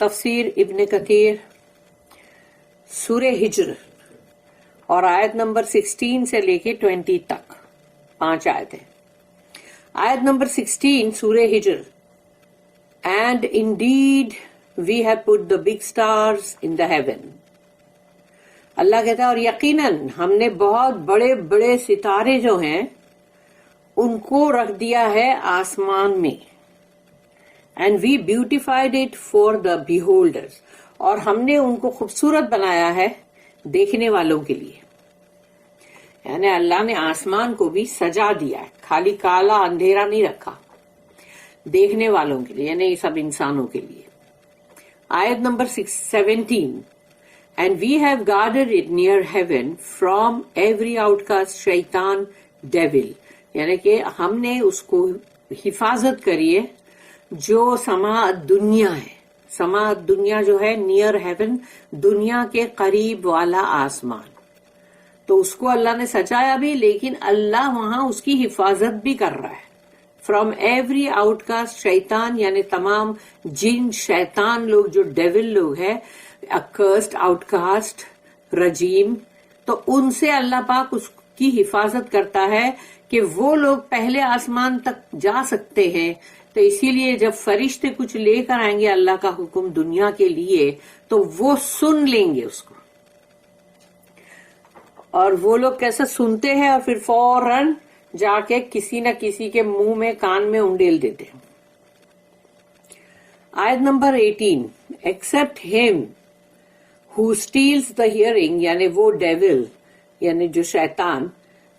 تفسیر ابن کثیر سورہ ہجر اور آیت نمبر 16 سے لے کے 20 تک 5 آیتیں. آیت نمبر 16 سورہ ہجر. And indeed we have put the big stars in the heaven. اللہ کہتا ہے اور یقیناً ہم نے بہت بڑے بڑے ستارے جو ہیں ان کو رکھ دیا ہے آسمان میں. And we beautified it for the beholders. اور ہم نے ان کو خوبصورت بنایا ہے دیکھنے والوں کے لیے. یعنی اللہ نے آسمان کو بھی سجا دیا ہے، خالی کالا اندھیرا نہیں رکھا، دیکھنے والوں کے لیے، یعنی یہ سب انسانوں کے لیے. آیت number 17. And we have guarded it near heaven from every outcast shaitan devil. یعنی کہ ہم نے اس کو حفاظت کری ہے جو سماعت دنیا ہے. سماعت دنیا جو ہے نیئر ہیون، دنیا کے قریب والا آسمان. تو اس کو اللہ نے سجایا بھی، لیکن اللہ وہاں اس کی حفاظت بھی کر رہا ہے. فرام ایوری آؤٹ کاسٹ شیطان، یعنی تمام جن شیطان لوگ جو ڈیول لوگ ہیں، اکرسڈ، آؤٹ کاسٹ، رجیم، تو ان سے اللہ پاک اس کی حفاظت کرتا ہے کہ وہ لوگ پہلے آسمان تک جا سکتے ہیں. تو اسی لیے جب فرشتے کچھ لے کر آئیں گے اللہ کا حکم دنیا کے لیے تو وہ سن لیں گے اس کو. اور وہ لوگ کیسے سنتے ہیں اور پھر فوراً جا کے کسی نہ کسی کے منہ میں کان میں انڈیل دیتے ہیں. آیت number 18. Accept him who steals the hearing، یعنی وہ ڈیول یعنی جو شیطان،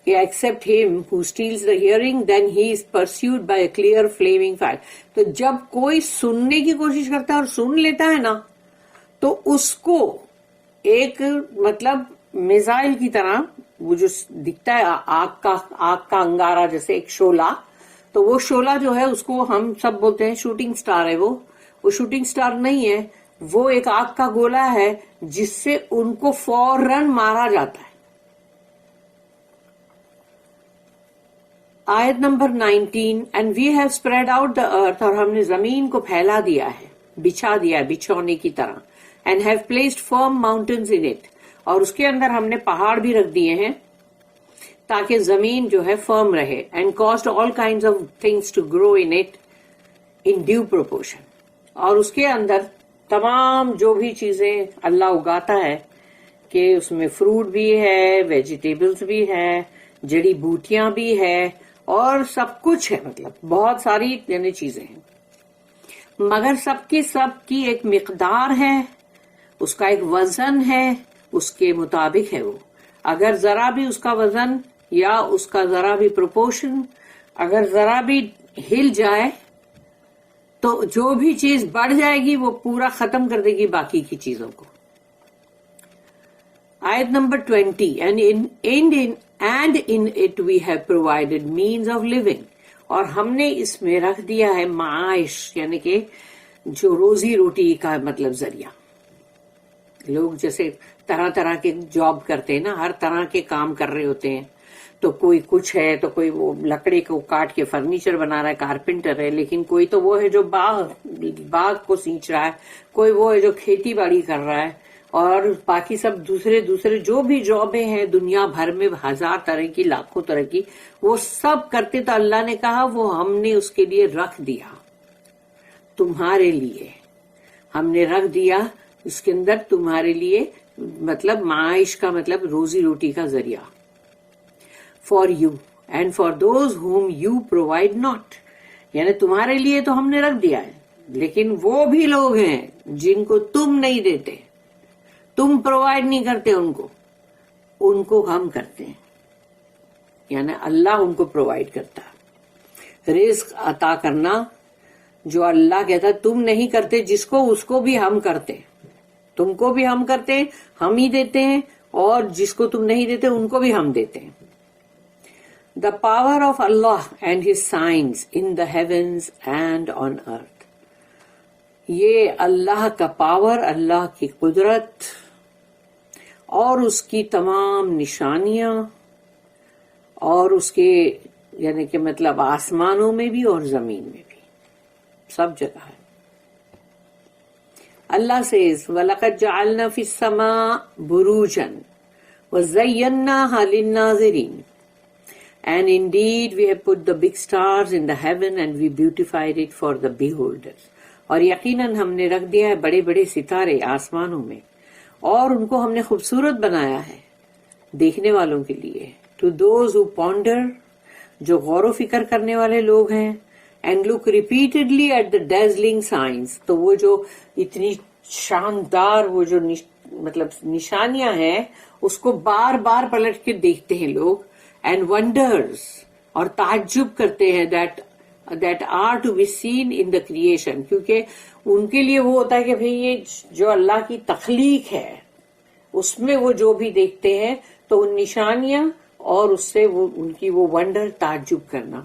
کہ accept him who steals the hearing then he is pursued by a clear flaming fire. تو جب کوئی سننے کی کوشش کرتا ہے اور سن لیتا ہے نا تو اس کو ایک مطلب میزائل کی طرح وہ جو دکھتا ہے آگ کا انگارہ جیسے ایک شعلہ، تو وہ شعلہ جو ہے اس کو ہم سب بولتے ہیں شوٹنگ سٹار ہے. وہ شوٹنگ سٹار نہیں ہے، وہ ایک آگ کا گولا ہے جس سے ان کو فوراً مارا جاتا ہے. آیت number 19. And we have spread out the earth، اور ہم نے زمین کو پھیلا دیا ہے، بچھا دیا ہے بچھونے کی طرح. And have placed firm mountains in it، اور اس کے اندر ہم نے پہاڑ بھی رکھ دیے ہیں تاکہ زمین جو ہے فرم رہے. And caused all kinds of things to grow in it in due proportion، اور اس کے اندر تمام جو بھی چیزیں اللہ اگاتا ہے کہ اس میں فروٹ بھی ہے، ویجیٹیبلز بھی ہے، جڑی بوٹیاں بھی ہے، اور سب کچھ ہے، مطلب بہت ساری یعنی چیزیں ہیں. مگر سب کی ایک مقدار ہے، اس کا ایک وزن ہے، اس کے مطابق ہے. وہ اگر ذرا بھی اس کا وزن یا اس کا ذرا بھی پروپورشن اگر ذرا بھی ہل جائے تو جو بھی چیز بڑھ جائے گی وہ پورا ختم کر دے گی باقی کی چیزوں کو. آیت number 20. And in it we have provided means of living، اور ہم نے اس میں رکھ دیا ہے معاش، یعنی کہ جو روزی روٹی کا مطلب ذریعہ. لوگ جیسے طرح طرح کے جاب کرتے ہیں نا، ہر طرح کے کام کر رہے ہوتے ہیں. تو کوئی کچھ ہے، تو کوئی وہ لکڑی کو کاٹ کے فرنیچر بنا رہا ہے، کارپینٹر ہے، لیکن کوئی تو وہ ہے جو باغ کو سینچ رہا ہے، کوئی وہ ہے جو کھیتی باڑی کر رہا ہے، اور باقی سب دوسرے جو بھی جابیں ہیں دنیا بھر میں 1000 طرح کی، لاکھوں طرح کی، وہ سب کرتے. تو اللہ نے کہا وہ ہم نے اس کے لیے رکھ دیا، تمہارے لیے ہم نے رکھ دیا اس کے اندر تمہارے لیے، مطلب معاش کا مطلب روزی روٹی کا ذریعہ. For you and for those whom you provide not, یعنی تمہارے لیے تو ہم نے رکھ دیا ہے، لیکن وہ بھی لوگ ہیں جن کو تم نہیں دیتے، تم پرووائڈ نہیں کرتے ان کو ہم کرتے ہیں. یعنی اللہ ان کو پرووائڈ کرتا ہے. رزق عطا کرنا جو اللہ کہتا ہے تم نہیں کرتے جس کو، اس کو بھی ہم کرتے، تم کو بھی ہم کرتے، ہم ہی دیتے ہیں، اور جس کو تم نہیں دیتے ان کو بھی ہم دیتے ہیں. The power of Allah and His signs in the heavens and on earth. یہ اللہ کا پاور، اللہ کی قدرت اور اس کی تمام نشانیاں، اور اس کے یعنی کہ مطلب آسمانوں میں بھی اور زمین میں بھی، سب جگہ ہے. Allah says, وَلَقَدْ جَعَلْنَا فِي السَّمَاءِ بُرُوجًا وَزَيَّنَّاهَا لِلنَّاظِرِينَ. And indeed we have put the big stars in the heaven and we beautified it for the beholders. اور یقیناً ہم نے رکھ دیا ہے بڑے بڑے ستارے آسمانوں میں اور ان کو ہم نے خوبصورت بنایا ہے دیکھنے والوں کے لیے. To those who ponder, جو غور و فکر کرنے والے لوگ ہیں. And look repeatedly at the dazzling signs. تو وہ جو اتنی شاندار وہ جو مطلب نشانیاں ہیں اس کو بار بار پلٹ کے دیکھتے ہیں لوگ. And wonders, اور تعجب کرتے ہیں that are to be seen in the creation. کیونکہ ان کے لیے وہ ہوتا ہے کہ بھئی یہ جو اللہ کی تخلیق ہے اس میں وہ جو بھی دیکھتے ہیں تو ان نشانیاں اور اس سے وہ ان کی وہ ونڈر تعجب کرنا.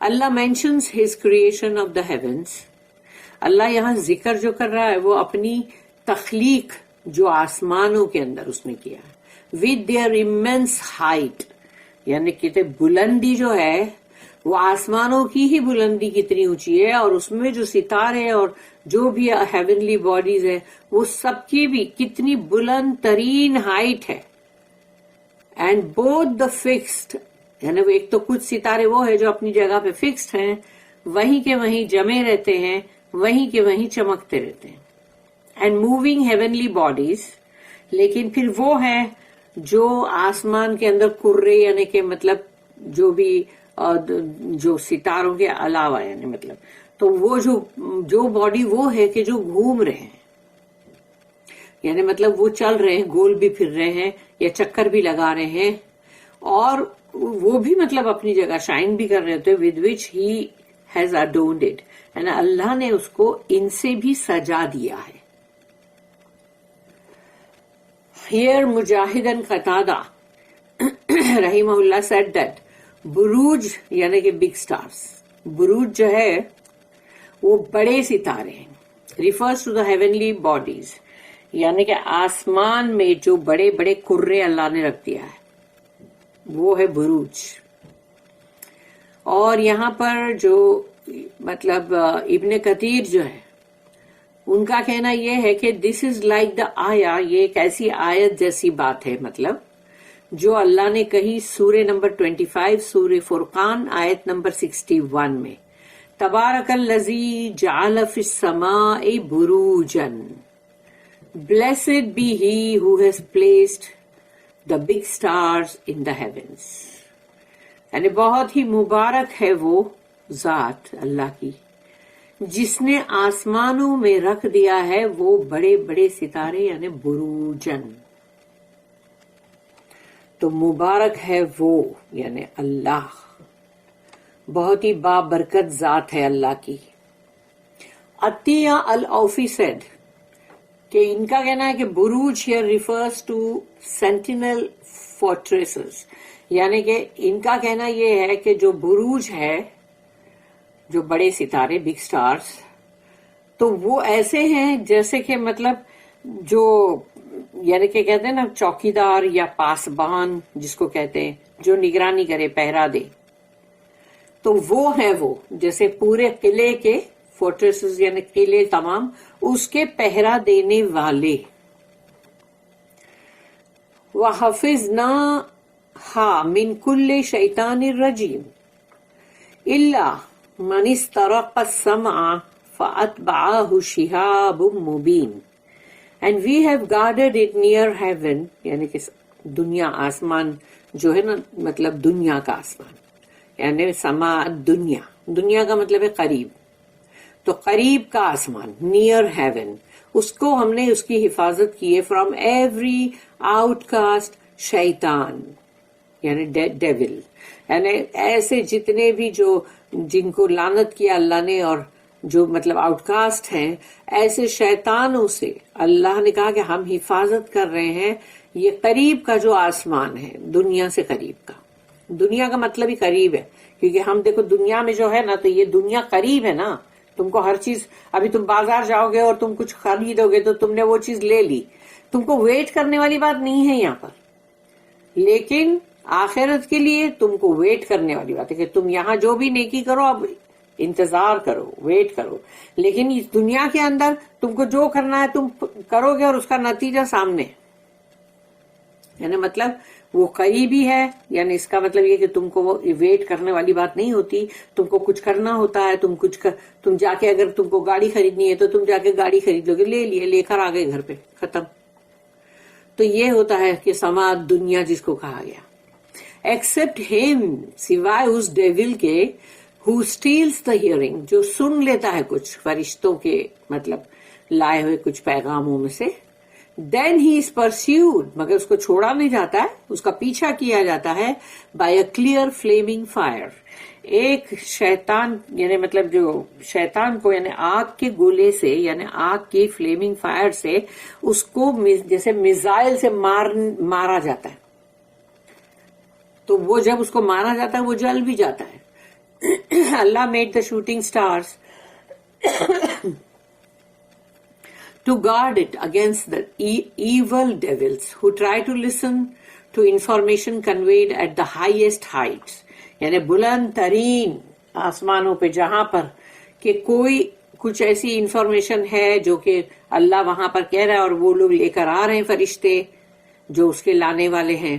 اللہ mentions his creation of the heavens. اللہ یہاں ذکر جو کر رہا ہے وہ اپنی تخلیق جو آسمانوں کے اندر اس نے کیا ود دیئر امیمنس ہائٹ. یعنی کہتے بلندی جو ہے وہ آسمانوں کی ہی بلندی کتنی اونچی ہے اور اس میں جو ستارے اور جو بھی ہیونلی باڈیز ہے وہ سب کی بھی کتنی بلند ترین ہائٹ ہے. اینڈ بوتھ دا فکسڈ, یعنی وہ ایک تو کچھ ستارے وہ ہے جو اپنی جگہ پہ فکسڈ ہیں, وہیں کے وہیں جمے رہتے ہیں, وہیں کے وہیں چمکتے رہتے ہیں. اینڈ موونگ ہیونلی باڈیز, لیکن پھر وہ ہے جو آسمان کے اندر کرے یعنی کہ مطلب جو بھی جو ستاروں کے علاوہ یعنی مطلب تو وہ جو باڈی وہ ہے کہ جو گھوم رہے ہیں یعنی مطلب وہ چل رہے ہیں, گول بھی پھر رہے ہیں یا چکر بھی لگا رہے ہیں اور وہ بھی مطلب اپنی جگہ شائن بھی کر رہے ہوتے with which he has adorned it. یعنی اللہ نے اس کو ان سے بھی سجا دیا ہے. Here مجاہد قتادہ رحمہ اللہ said that بروج یعنی کہ بگ سٹارز, بروج جو ہے وہ بڑے ستارے ہیں, refers to the heavenly bodies, یعنی کہ آسمان میں جو بڑے بڑے کرے اللہ نے رکھ دیا ہے وہ ہے بروج. اور یہاں پر جو مطلب ابن کثیر جو ہے ان کا کہنا یہ ہے کہ دس از لائک دا آیا, یہ ایک ایسی آیت جیسی بات ہے مطلب جو اللہ نے کہی سورہ نمبر 25 سورہ فرقان آیت نمبر 61 میں, تبارک الذی جعل فی السماء بروجا blessed be he who has placed the big stars in the heavens. یعنی بہت ہی مبارک ہے وہ ذات اللہ کی جس نے آسمانوں میں رکھ دیا ہے وہ بڑے بڑے ستارے یعنی بروجن. تو مبارک ہے وہ یعنی اللہ, بہت ہی بابرکت ذات ہے اللہ کی. عطیہ الاوفی said کہ ان کا کہنا ہے کہ بروج here refers to sentinel fortresses, یعنی کہ ان کا کہنا یہ ہے کہ جو بروج ہے جو بڑے ستارے بگ سٹارز تو وہ ایسے ہیں جیسے کہ مطلب جو یعنی کہ کہتے ہیں نا چوکیدار یا پاسبان جس کو کہتے ہیں جو نگرانی کرے پہرا دے, تو وہ ہے وہ جیسے پورے قلعے کے فورٹریسز یعنی قلعے تمام اس کے پہرا دینے والے. وَحَفِظْنَاهَا مِنْ كُلِّ شَيْطَانٍ رَجِيمٍ إِلَّا مَنِ اسْتَرَقَ السَّمْعَ فَأَتْبَعَهُ شِهَابٌ مُبِينٌ. And we have guarded it near heaven, یعنی کہ دنیا آسمان جو ہے نا مطلب دنیا کا آسمان یعنی سما دنیا, دنیا کا مطلب ہے قریب, تو قریب کا آسمان نیئر ہیون اس کو ہم نے اس کی حفاظت کی ہے فرام ایوری آؤٹ کاسٹ شیطان یعنی ڈیول, یعنی ایسے جتنے بھی جو جن کو لعنت کیا اللہ نے اور جو مطلب آؤٹ کاسٹ ہیں ایسے شیطانوں سے اللہ نے کہا کہ ہم حفاظت کر رہے ہیں. یہ قریب کا جو آسمان ہے دنیا سے قریب کا, دنیا کا مطلب ہی قریب ہے کیونکہ ہم دیکھو دنیا میں جو ہے نا تو یہ دنیا قریب ہے نا, تم کو ہر چیز ابھی تم بازار جاؤ گے اور تم کچھ خریدو گے تو تم نے وہ چیز لے لی, تم کو ویٹ کرنے والی بات نہیں ہے یہاں پر, لیکن آخرت کے لیے تم کو ویٹ کرنے والی بات ہے کہ تم یہاں جو بھی نیکی کرو اب انتظار کرو, ویٹ کرو. لیکن اس دنیا کے اندر تم کو جو کرنا ہے تم کرو گے اور اس کا نتیجہ سامنے, یعنی مطلب وہ قریبی ہے. یعنی اس کا مطلب یہ کہ تم کو وہ ویٹ کرنے والی بات نہیں ہوتی, تم کو کچھ کرنا ہوتا ہے. تم جا کے اگر تم کو گاڑی خریدنی ہے تو تم جا کے گاڑی خرید لو گے, لے لیے, لے کر آ گئے گھر پہ, ختم. تو یہ ہوتا ہے کہ سماعت دنیا جس کو کہا گیا. ایکسپٹ ہم, سوائے اس ڈیول کے, who steals the hearing, جو سن لیتا ہے کچھ فرشتوں کے مطلب لائے ہوئے کچھ پیغاموں میں سے. then he is pursued, مگر اس کو چھوڑا نہیں جاتا ہے, اس کا پیچھا کیا جاتا ہے by a clear flaming fire. ایک شیطان, یعنی مطلب جو شیطان کو یعنی آگ کے گولے سے, یعنی آگ کی فلیمنگ فائر سے اس کو جیسے میزائل سے مارا جاتا ہے. تو وہ جب اس کو مارا جاتا ہے وہ جل بھی جاتا ہے. Allah made the shooting stars to guard it against the evil devils who try to listen to information conveyed at the highest heights. یعنی بلند ترین آسمانوں پہ جہاں پر کہ کوئی کچھ ایسی انفارمیشن ہے جو کہ اللہ وہاں پر کہہ رہا ہے اور وہ لوگ لے کر آ رہے ہیں فرشتے جو اس کے لانے والے ہیں.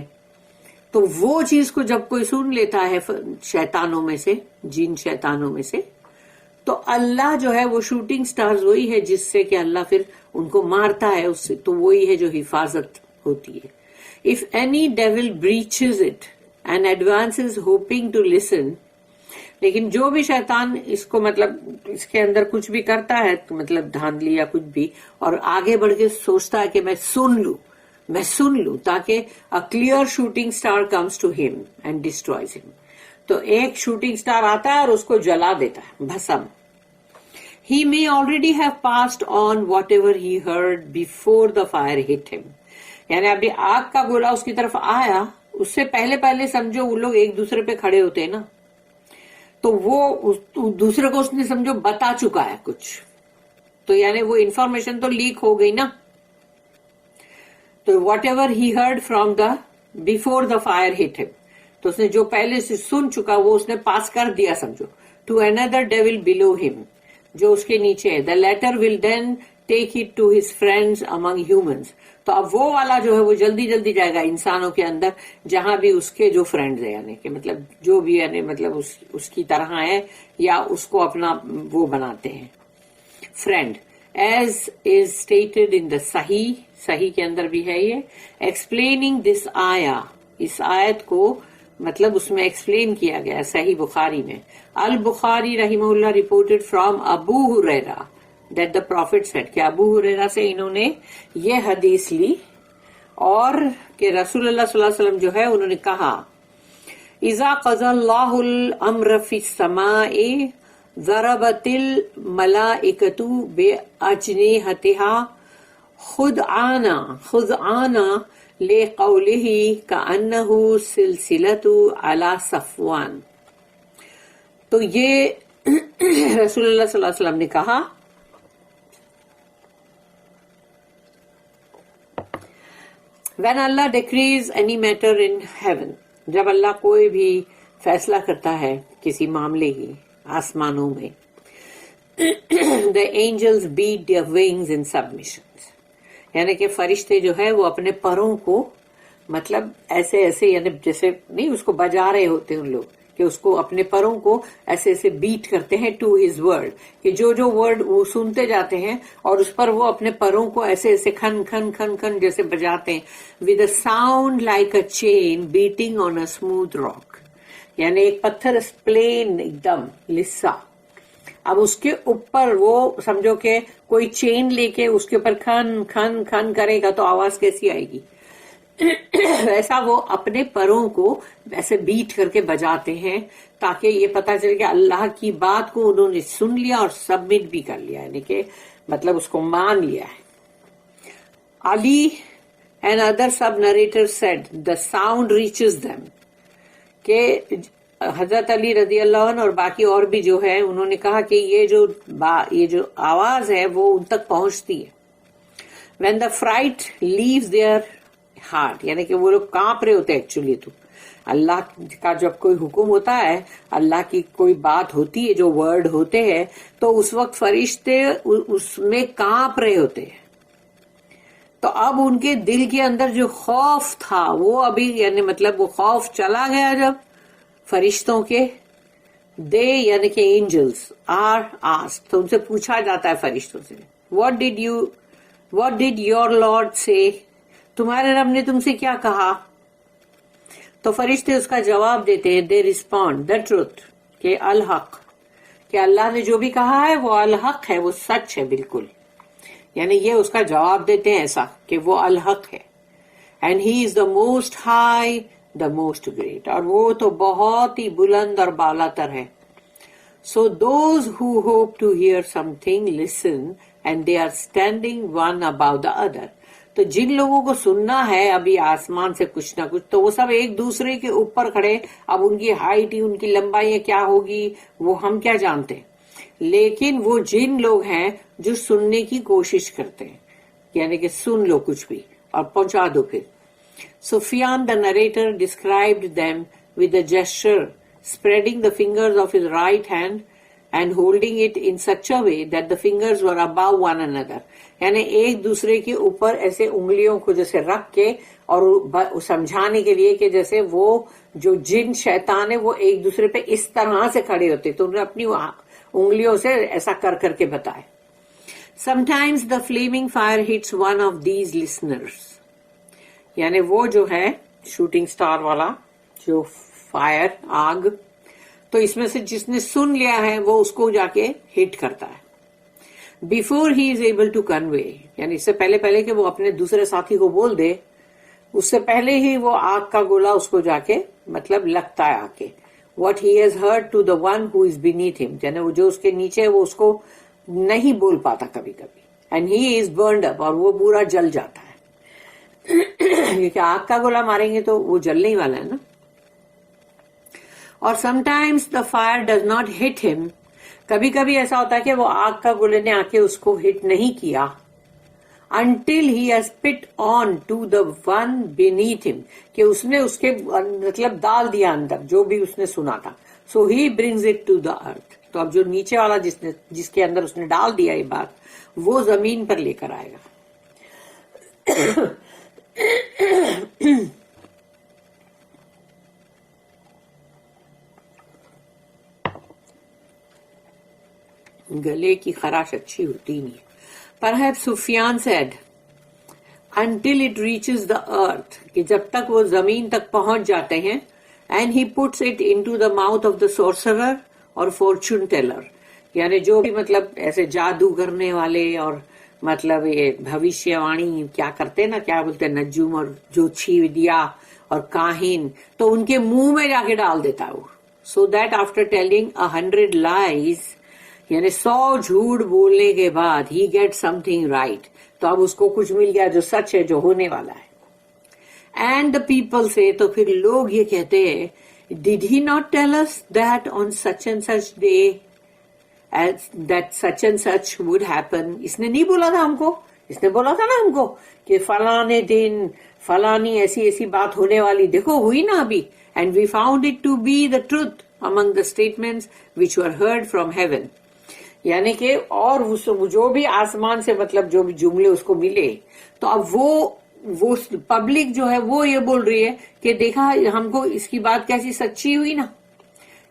تو وہ چیز کو جب کوئی سن لیتا ہے شیطانوں میں سے, جن شیطانوں میں سے, تو اللہ جو ہے وہ شوٹنگ سٹارز وہی ہے جس سے کہ اللہ پھر ان کو مارتا ہے اس سے. تو وہی ہے جو حفاظت ہوتی ہے. If any devil breaches it and advances hoping to listen, لیکن جو بھی شیطان اس کو مطلب اس کے اندر کچھ بھی کرتا ہے مطلب دھاندلی یا کچھ بھی, اور آگے بڑھ کے سوچتا ہے کہ میں سن لوں تاکہ a clear shooting star comes to him and destroys him. تو ایک شوٹنگ سٹار آتا ہے اور اس کو جلا دیتا ہے, بھسم. He may already have passed on whatever he heard before the fire hit him. یعنی ابھی آگ کا گولا اس کی طرف آیا, اس سے پہلے سمجھو وہ لوگ ایک دوسرے پہ کھڑے ہوتے ہیں نا, تو وہ دوسرے کو اس نے سمجھو بتا چکا ہے کچھ, تو یعنی وہ انفارمیشن تو لیک ہو گئی نا. تو whatever he heard from the before the fire hit him, تو اس نے جو پہلے سے سن چکا وہ اس نے پاس کر دیا سمجھو ٹو اندر ڈیول بلو ہم, جو اس کے نیچے ہے. The latter will then take it to his friends among humans. تو اب وہ والا جو ہے وہ جلدی جائے گا انسانوں کے اندر جہاں بھی اس کے جو فرینڈز ہیں, یعنی کہ مطلب جو بھی یعنی مطلب اس کی طرح ہے یا اس کو اپنا وہ بناتے ہیں friend. As is stated in the Sahih کے اندر بھی ہے یہ. ایکسپلیننگ دس آیا, اس آیت کو مطلب اس میں ایکسپلین کیا گیا صحیح بخاری میں. البخاری رحمہ اللہ reported from Abu Hurairah that the prophet said, کہ ابو ہریرہ سے انہوں نے یہ حدیث لی اور کہ رسول اللہ صلی اللہ علیہ وسلم جو ہے انہوں نے کہا, اذا قضى اللہ الامر فی السماء ضربت الملائکۃ باجنحتها خضعانا لقولہ کأنہ سلسلۃ علی صفوان. تو یہ رسول اللہ صلی اللہ علیہ وسلم نے کہا when Allah decrees any matter in heaven, جب اللہ کوئی بھی فیصلہ کرتا ہے کسی معاملے کی آسمانوں میں, the angels beat their wings in submissions. یعنی کہ فرشتے جو ہے وہ اپنے پروں کو مطلب ایسے یعنی جیسے نہیں اس کو بجا رہے ہوتے ہیں ان لوگ, کہ اس کو اپنے پروں کو ایسے بیٹ کرتے ہیں ٹو ہز ورڈ, کہ جو ورڈ وہ سنتے جاتے ہیں اور اس پر وہ اپنے پروں کو ایسے کھن کھن کھن کھن جیسے بجاتے ہیں. With a sound like a chain beating on a smooth rock. یعنی ایک پتھر پلین ایک دم لسا, اب اس کے اوپر وہ سمجھو کہ کوئی چین لے کے اس کے اوپر کھن کھن کھن کرے گا تو آواز کیسی آئے گی. ویسا وہ اپنے پروں کو ایسے بیٹ کر کے بجاتے ہیں تاکہ یہ پتا چلے کہ اللہ کی بات کو انہوں نے سن لیا اور سبمٹ بھی کر لیا, یعنی کہ مطلب اس کو مان لیا ہے. Ali and other sub narrator said the sound reaches them, کہ حضرت علی رضی اللہ عنہ اور باقی اور بھی جو ہے انہوں نے کہا کہ یہ جو آواز ہے وہ ان تک پہنچتی ہے. when the fright leaves their heart, یعنی کہ وہ لوگ کانپ رہے ہوتے ایکچولی, تو اللہ کا جب کوئی حکم ہوتا ہے, اللہ کی کوئی بات ہوتی ہے, جو ورڈ ہوتے ہیں, تو اس وقت فرشتے اس میں کانپ رہے ہوتے ہیں. تو اب ان کے دل کے اندر جو خوف تھا وہ ابھی, یعنی مطلب وہ خوف چلا گیا جب فرشتوں کے. دے یعنی کہ اینجلس آر آسکڈ, تو ان سے پوچھا جاتا ہے فرشتوں سے, what did your Lord say, تمہارے رب نے تم سے کیا کہا. تو فرشتے اس کا جواب دیتے ہیں, they respond the truth, کہ الحق, کہ اللہ نے جو بھی کہا ہے وہ الحق ہے, وہ سچ ہے بالکل. یعنی یہ اس کا جواب دیتے ہیں ایسا کہ وہ الحق ہے. and he is the most high, the most great, اور وہ تو بہت ہی بلند اور بالا تر ہے. so those who hope to hear something listen, and they are standing one above the other. تو جن لوگوں کو سننا ہے ابھی آسمان سے کچھ نہ کچھ, تو وہ سب ایک دوسرے کے اوپر کھڑے. اب ان کی ہائٹ ہی, ان کی لمبائی کیا ہوگی وہ ہم کیا جانتے, لیکن وہ جن لوگ ہیں جو سننے کی کوشش کرتے ہیں, یعنی کہ سن لو کچھ بھی اور پہنچا دو پھر. Sufyan the narrator described them with a gesture, spreading the fingers of his right hand and holding it in such a way that the fingers were above one another. یعنی ایک دوسرے کے اوپر ایسے انگلیوں کو جیسے رکھ کے اور سمجھانے کے لیے کہ جیسے وہ جو جن شیطان ہے وہ ایک دوسرے پہ اس طرح سے کھڑے ہوتے, تو انہوں نے اپنی انگلیوں سے ایسا کر کر کے بتائے. Sometimes the flaming fire hits one of these listeners. یعنی وہ جو ہے شوٹنگ سٹار والا جو فائر, آگ, تو اس میں سے جس نے سن لیا ہے وہ اس کو جا کے ہٹ کرتا ہے. Before he is able to convey, یعنی اس سے پہلے کہ وہ اپنے دوسرے ساتھی کو بول دے, اس سے پہلے ہی وہ آگ کا گولا اس کو جا کے مطلب لگتا ہے آ کے. What he has heard to the one who is beneath him, یعنی وہ جو اس کے نیچے ہے وہ اس کو نہیں بول پاتا کبھی کبھی. And he is burned up, اور وہ پورا جل جاتا ہے. کیونکہ آگ کا گولا ماریں گے تو وہ جلنے ہی والا ہے نا. اور sometimes the fire does not hit him, کبھی کبھی ایسا ہوتا ہے کہ وہ آگ کا گولے نے آ کے اس کو ہٹ نہیں کیا, until he has spit on to the one beneath him, کہ اس نے اس کے مطلب ڈال دیا اندر جو بھی اس نے سنا تھا. so he brings it to the earth, تو اب جو نیچے والا جس کے اندر اس نے ڈال دیا یہ بات, وہ زمین پر لے کر آئے گا. گلے کی خراش اچھی ہوتی نہیں. Perhaps Sufyan said, until it reaches the earth, کہ جب تک وہ زمین تک پہنچ جاتے ہیں. And he puts it into the mouth of the sorcerer اور fortune teller, یعنی جو بھی مطلب ایسے جادو کرنے والے اور مطلب یہ بھوشیہ وانی کیا کرتے نا, کیا بولتے نجوم اور جوتشی ودیا اور کاہن, تو ان کے منہ میں جا کے ڈال دیتا ہے وہ. So that after telling 100 lies, یعنی 100 جھوٹ بولنے کے بعد, he gets something right, تو اب اس کو کچھ مل گیا جو سچ ہے, جو ہونے والا ہے. And the people say, تو پھر لوگ یہ کہتے ہیں, did he not tell us that on such and such day that such and such would happen? اس نے نہیں بولا تھا ہم کو, اس نے بولا تھا نا ہم کو کہ فلانے دن فلانی ایسی ایسی بات ہونے والی, دیکھو ہوئی نا ابھی. And we found it to be the truth among the statements which were heard from heaven. یعنی کہ اور جو بھی آسمان سے مطلب جو بھی جملے اس کو ملے, تو اب وہ پبلک جو ہے وہ یہ بول رہی ہے کہ دیکھا ہم کو اس کی بات کیسی سچی ہوئی نا,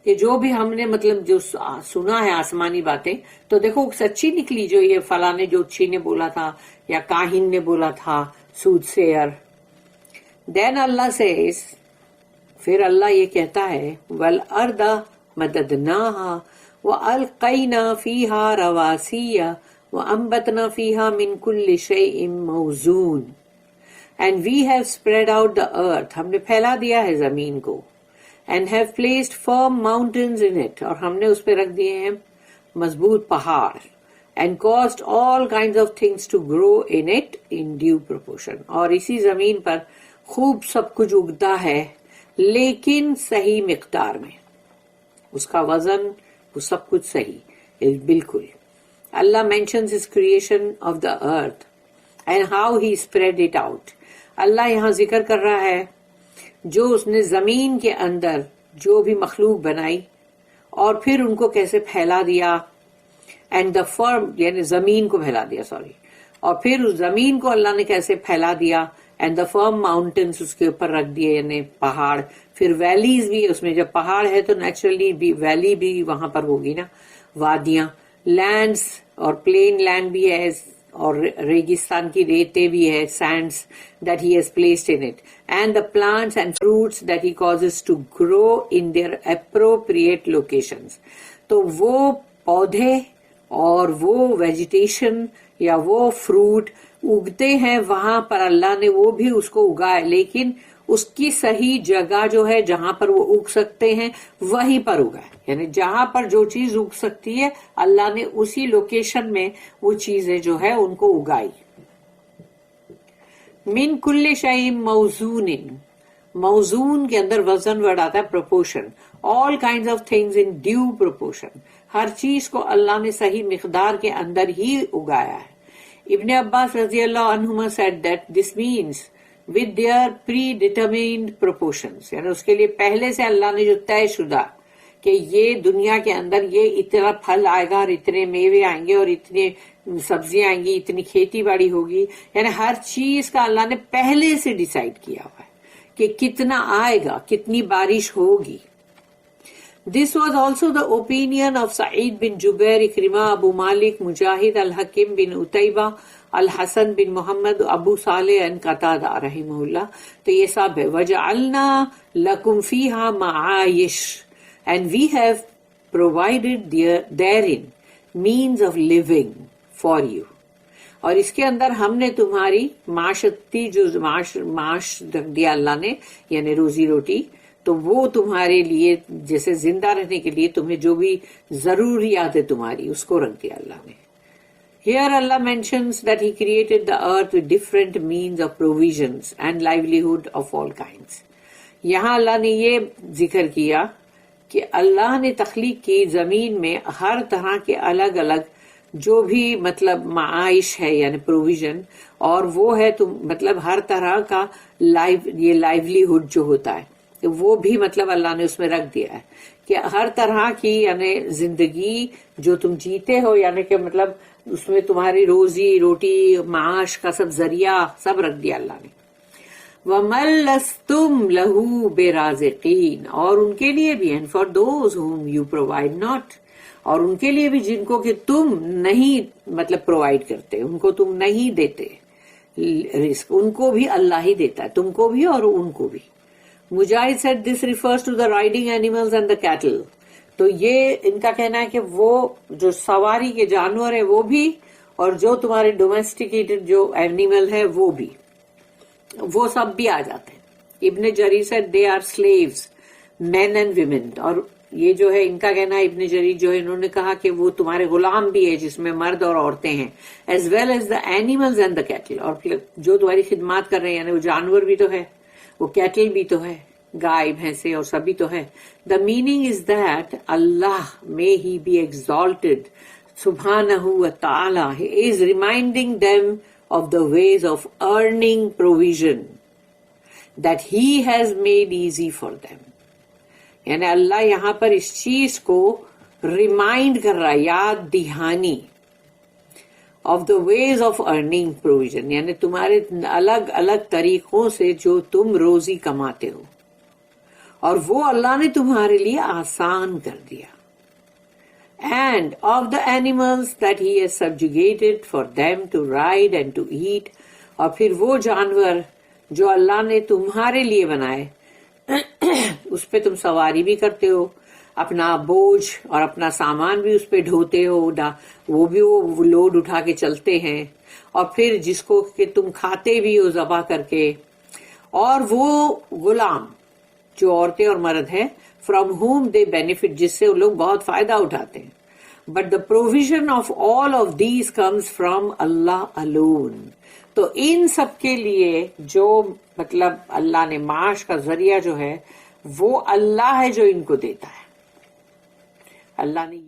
کہ جو بھی ہم نے مطلب جو سنا ہے آسمانی باتیں, تو دیکھو سچی نکلی, جو یہ فلانے جوتشی نے بولا تھا یا کاہن نے بولا تھا, سود سیر. دین اللہ says, پھر اللہ یہ کہتا ہے, وَالْأَرْضَ مَدَدْنَاهَا وَأَلْقَيْنَا فِيهَا رَوَاسِيَّ وَأَنبَتْنَا فِيهَا مِنْ كُلِّ شَيْءٍ مَوْزُونٍ. And we have spread out the earth, ہم نے پھیلا دیا ہے زمین کو. And have placed firm mountains in it, اور ہم نے اس پہ رکھ دیے ہیں مضبوط پہاڑ. And caused all kinds of things to grow in it in due proportion. اور اسی زمین پر خوب سب کچھ اگتا ہے, لیکن صحیح مقدار میں, اس کا وزن وہ سب کچھ صحیح بالکل. اللہ mentions his creation of the earth and how he spread it out. اللہ یہاں ذکر کر رہا ہے جو اس نے زمین کے اندر جو بھی مخلوق بنائی اور پھر ان کو کیسے پھیلا دیا. اینڈ دا فرم یعنی زمین کو پھیلا دیا اور پھر اس زمین کو اللہ نے کیسے پھیلا دیا. اینڈ دا فرم ماؤنٹینس اس کے اوپر رکھ دیے یعنی پہاڑ. پھر ویلیز بھی اس میں جب پہاڑ ہے تو نیچرلی بھی ویلی بھی وہاں پر ہوگی نا, وادیاں. لینڈس اور پلین لینڈ بھی ہے اور ریگستان کی ریتیں بھی ہے, sends that he has placed in it, and the plants and fruits that he causes to grow in their appropriate locations. تو وہ پودے اور وہ ویجیٹیشن یا وہ فروٹ اگتے ہیں وہاں پر اللہ نے وہ بھی اس کو اگائے, لیکن اس کی صحیح جگہ جو ہے جہاں پر وہ اگ سکتے ہیں وہیں پر اگائے. یعنی جہاں پر جو چیز اگ سکتی ہے اللہ نے اسی لوکیشن میں وہ چیزیں جو ہے ان کو اگائی. من کل شیء موزون, موزون کے اندر وزن ورڈ آتا ہے proportion. All kinds of things in due proportion, ہر چیز کو اللہ نے صحیح مقدار کے اندر ہی اگایا ہے. ابن عباس رضی اللہ عنہما said that this means with their predetermined proportions, یعنی اس کے لیے پہلے سے اللہ نے جو طے شدہ کہ یہ دنیا کے اندر یہ اتنا پھل آئے گا اور اتنے میوے آئیں گے اور اتنے سبزیاں آئیں گی, اتنی کھیتی باڑی ہوگی, یعنی ہر چیز کا اللہ نے پہلے سے ڈیسائیڈ کیا ہوا ہے کہ کتنا آئے گا, کتنی بارش ہوگی. This was also the opinion of Sa'id bin Jubair, Ikrimah, Abu Malik, Mujahid, Al-Hakim bin Utayba, Al-Hasan bin Muhammad, Abu Saleh and Qatada rahimahullah. تو یہ سب ہے. وَجَعَلْنَا لَكُمْ فِيهَا مَعَائِشْ, and we have provided therein means of living for you. اور اس کے اندر ہم نے تمہاری معاشرتی جو معاش رکھ دیا اللہ نے یعنی روزی روٹی, تو وہ تمہارے لیے جیسے زندہ رہنے کے لیے تمہیں جو بھی ضروریات ہے تمہاری اس کو رکھ دیا اللہ نے. Here Allah mentions that He created the earth with different means of provisions and livelihood of all kinds. یہاں اللہ نے یہ ذکر کیا کہ اللہ نے تخلیق کی زمین میں ہر طرح کے الگ الگ جو بھی مطلب معائش ہے یعنی پروویژن, اور وہ ہے تو مطلب ہر طرح کا یہ لائیولیہڈ جو ہوتا ہے وہ بھی مطلب اللہ نے اس میں رکھ دیا ہے کہ ہر طرح کی یعنی زندگی جو تم جیتے ہو یعنی کہ مطلب اس میں تمہاری روزی روٹی معاش کا سب ذریعہ سب رکھ دیا اللہ نے. وَمَن لَسْتُمْ لَهُ بِرَازِقِينَ, اور ان کے لیے بھی, and for those whom you provide not, اور ان کے لیے بھی جن کو کہ تم نہیں مطلب پرووائڈ کرتے, ان کو تم نہیں دیتے رزق, ان کو بھی اللہ ہی دیتا ہے, تم کو بھی اور ان کو بھی. مجاہد said this refers to the riding animals and the cattle. تو یہ ان کا کہنا ہے کہ وہ جو سواری کے جانور ہیں وہ بھی, اور جو تمہارے ڈومیسٹیکیٹڈ جو اینیمل ہے وہ بھی, وہ سب بھی آ جاتے ہیں. ابن جریر said they are slaves, men and women. اور یہ جو ہے ان کا کہنا ہے ابن جریر جو ہے انہوں نے کہا کہ وہ تمہارے غلام بھی ہے جس میں مرد اور عورتیں ہیں, as well as the animals and the cattle. اور پھر جو تمہاری خدمات کر رہے ہیں یعنی وہ جانور بھی تو ہے, وہ کیٹل بھی تو ہے, گائے بھینسے اور سبھی تو ہے. The meaning is that Allah, may He be exalted, subhanahu wa ta'ala, He is reminding them of the ways of earning provision that He has made easy for them. یعنی اللہ یہاں پر اس چیز کو ریمائنڈ کر رہا ہے, یاد دہانی, of the ways of earning provision, یعنی تمہارے الگ الگ طریقوں سے جو تم روزی کماتے ہو, اور وہ اللہ نے تمہارے لیے آسان کر دیا. And of the animals that He has subjugated for them to ride and to eat, اور پھر وہ جانور جو اللہ نے تمہارے لیے بنائے اس پہ تم سواری بھی کرتے ہو, اپنا بوجھ اور اپنا سامان بھی اس پہ ڈھوتے ہو, وہ بھی وہ لوڈ اٹھا کے چلتے ہیں, اور پھر جس کو کہ تم کھاتے بھی ہو ذبح کر کے, اور وہ غلام جو عورتیں اور مرد ہیں from whom they benefit, جس سے وہ لوگ بہت فائدہ اٹھاتے ہیں. But the provision of all of these comes from Allah alone. تو ان سب کے لیے جو مطلب اللہ نے معاش کا ذریعہ جو ہے وہ اللہ ہے جو ان کو دیتا ہے. اللہ نے